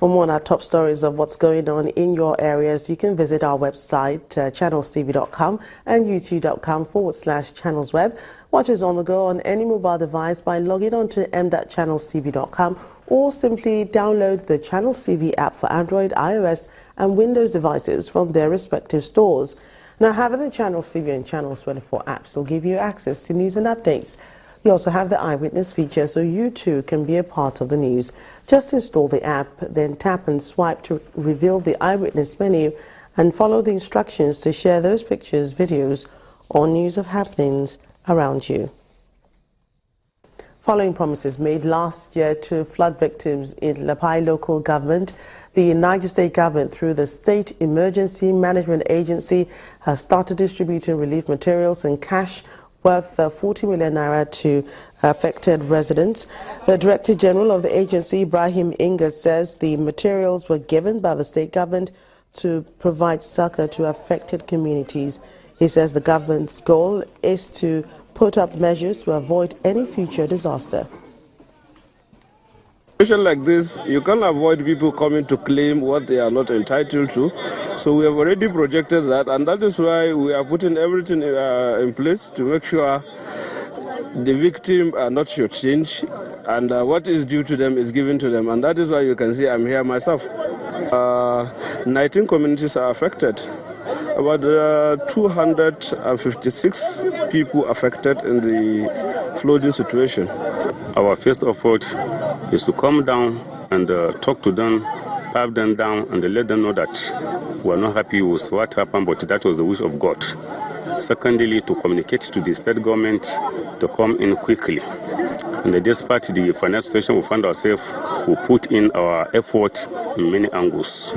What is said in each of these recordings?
For more on our top stories of what's going on in your areas, you can visit our website, channelstv.com and youtube.com/channelsweb. Watch us on the go on any mobile device by logging on to m.channelstv.com or simply download the Channels TV app for Android, iOS and Windows devices from their respective stores. Now, having the Channels TV and Channels 24 apps will give you access to news and updates. You also have the eyewitness feature, so you too can be a part of the news. Just install the app, then tap and swipe to reveal the eyewitness menu and follow the instructions to share those pictures, videos or news of happenings around you. Following promises made last year to flood victims in Lapai local government, the Niger State government, through the State Emergency Management Agency, has started distributing relief materials and cash worth 40 million naira to affected residents. The Director General of the agency, Ibrahim Inga, says the materials were given by the state government to provide succor to affected communities. He says the government's goal is to put up measures to avoid any future disaster. Situation like this, you can't avoid people coming to claim what they are not entitled to. So we have already projected that, and that is why we are putting everything in place to make sure the victims are not shortchanged, and what is due to them is given to them. And that is why you can see I'm here myself. 19 communities are affected. About 256 people affected in the flooding situation. Our first effort is to come down and talk to them, have them down, and let them know that we are not happy with what happened, but that was the wish of God. Secondly, to communicate to the state government to come in quickly. And despite the financial situation we find ourselves, we put in our effort in many angles.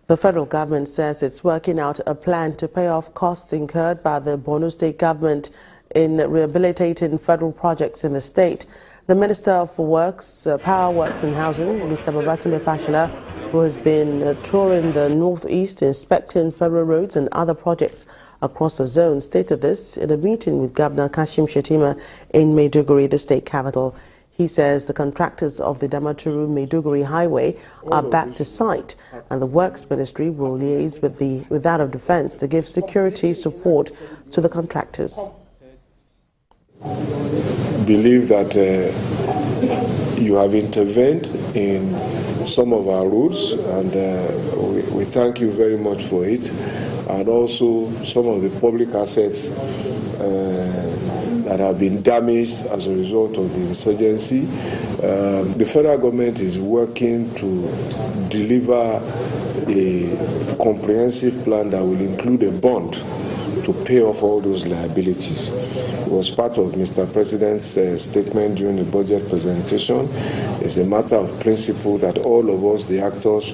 The federal government says it's working out a plan to pay off costs incurred by the Borno State government in rehabilitating federal projects in the state. The Minister for Works, Power Works and Housing, Mr. Babatunde Fashola, who has been touring the northeast, inspecting federal roads and other projects across the zone, stated this in a meeting with Governor Kashim Shettima in Maiduguri, the state capital. He says the contractors of the Damaturu-Maiduguri highway are back to site, and the Works Ministry will liaise with that of Defense to give security support to the contractors. Believe that you have intervened in some of our roads, and we thank you very much for it, and also some of the public assets that have been damaged as a result of the insurgency. The federal government is working to deliver a comprehensive plan that will include a bond to pay off all those liabilities. It was part of Mr. President's statement during the budget presentation. It's a matter of principle that all of us, the actors,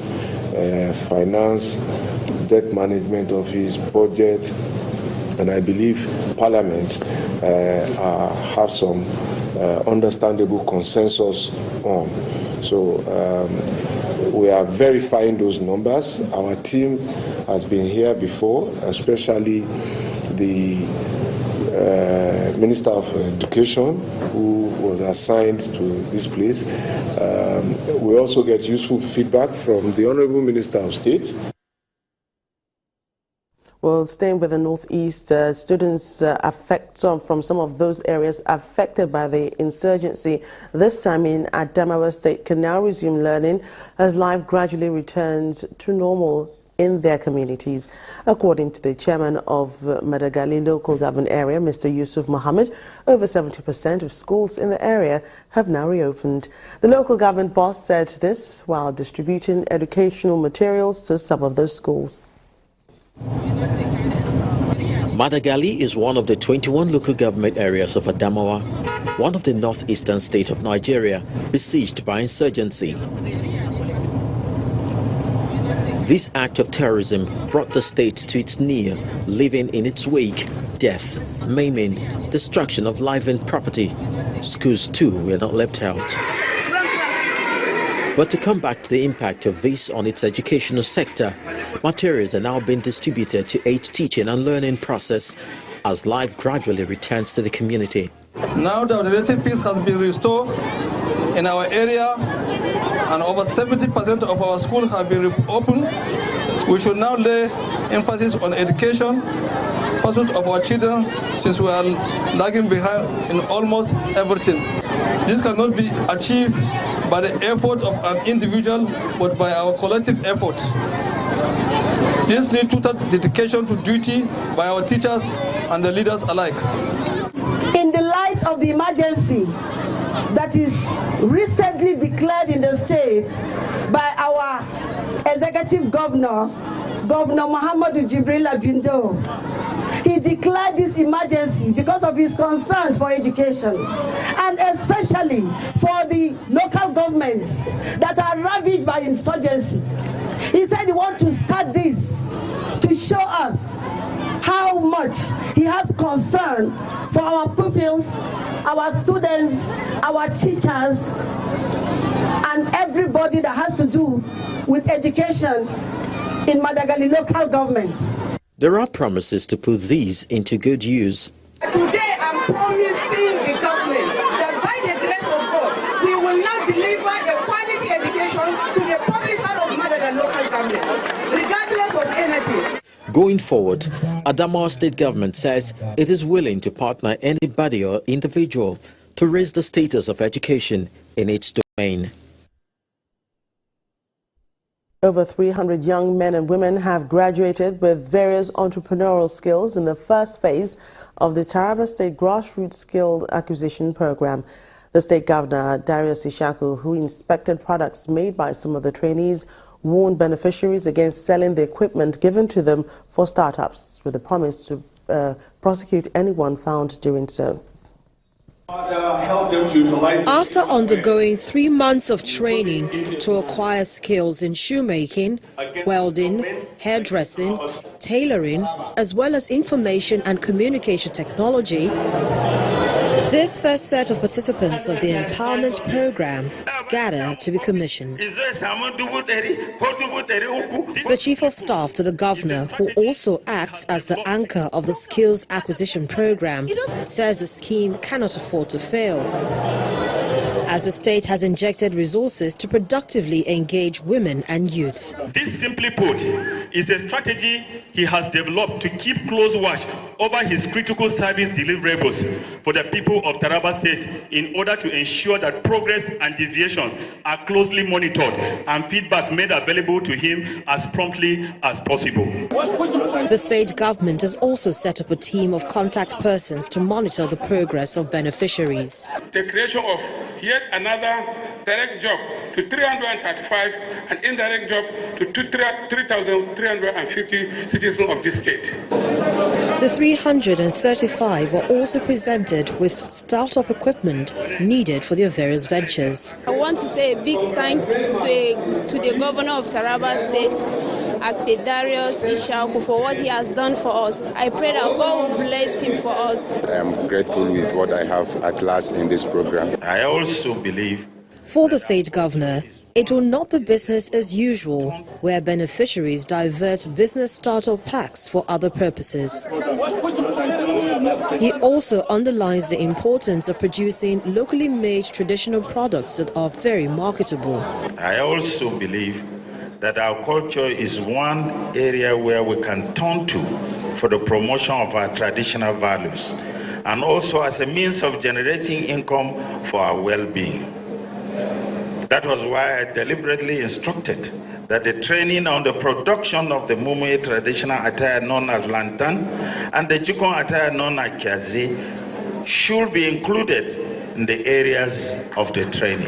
finance, debt management office, budget, and I believe Parliament have some understandable consensus on. So we are verifying those numbers. Our team has been here before, especially the Minister of Education, who was assigned to this place. We also get useful feedback from the Honorable Minister of State. Well, staying with the northeast, students from some of those areas affected by the insurgency, this time in Adamawa State, can now resume learning as life gradually returns to normal in their communities. According to the chairman of Madagali local government area, Mr. Yusuf Mohammed, over 70% of schools in the area have now reopened. The local government boss said this while distributing educational materials to some of those schools. Madagali is one of the 21 local government areas of Adamawa, one of the northeastern states of Nigeria, besieged by insurgency. This act of terrorism brought the state to its knee, leaving in its wake death, maiming, destruction of life and property. Schools too were not left out. But to combat the impact of this on its educational sector, materials are now being distributed to aid teaching and learning process as life gradually returns to the community. Now that the relative peace has been restored in our area, and over 70% of our schools have been reopened, we should now lay emphasis on education, pursuit of our children, since we are lagging behind in almost everything. This cannot be achieved by the effort of an individual, but by our collective efforts. This needs total dedication to duty by our teachers and the leaders alike. In the light of the emergency that is recently declared in the state by our executive governor, Governor Muhammadu Jibril Abindo, he declared this emergency because of his concern for education, and especially for the local governments that are ravaged by insurgency. He said he wants to start this to show us how much he has concern for our pupils, our students, our teachers, and everybody that has to do with education in Madagali local government. There are promises to put these into good use. Today I'm promising the government that by the grace of God, we will now deliver a quality education to the public side of Madagali local government, regardless of anything. Going forward, Adamawa State Government says it is willing to partner anybody or individual to raise the status of education in its domain. Over 300 young men and women have graduated with various entrepreneurial skills in the first phase of the Taraba State Grassroots Skill Acquisition Program. The State Governor, Darius Ishaku, who inspected products made by some of the trainees, warned beneficiaries against selling the equipment given to them for startups, with a promise to prosecute anyone found doing so. After undergoing 3 months of training to acquire skills in shoemaking, welding, hairdressing, tailoring, as well as information and communication technology, this first set of participants of the empowerment program gathered to be commissioned. The Chief of Staff to the Governor, who also acts as the anchor of the skills acquisition program, says the scheme cannot afford to fail, as the state has injected resources to productively engage women and youth. This, simply put, is a strategy he has developed to keep close watch over his critical service deliverables for the people of Taraba State in order to ensure that progress and deviations are closely monitored and feedback made available to him as promptly as possible. The state government has also set up a team of contact persons to monitor the progress of beneficiaries. The creation of yet another direct job to 335 and indirect job to 3,350 citizens of this state. The 335 were also presented with startup equipment needed for their various ventures. I want to say a big thank to the governor of Taraba State, Acte Darius Ishaku, for what he has done for us. I pray that God will bless him for us. I am grateful with what I have at last in this program. I also believe for the state governor, it will not be business as usual, where beneficiaries divert business startup packs for other purposes. He also underlines the importance of producing locally made traditional products that are very marketable. I also believe that our culture is one area where we can turn to for the promotion of our traditional values, and also as a means of generating income for our well-being. That was why I deliberately instructed that the training on the production of the Mumui traditional attire known as lantan and the Jukon attire known as kiazi should be included in the areas of the training.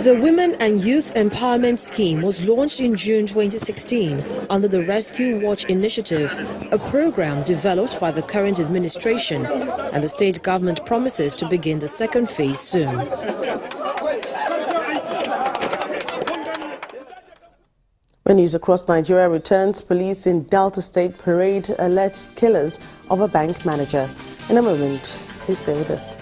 The Women and Youth Empowerment Scheme was launched in June 2016 under the Rescue Watch Initiative, a program developed by the current administration, and the state government promises to begin the second phase soon. When news across Nigeria returns, police in Delta State parade alleged killers of a bank manager. In a moment, please stay with us.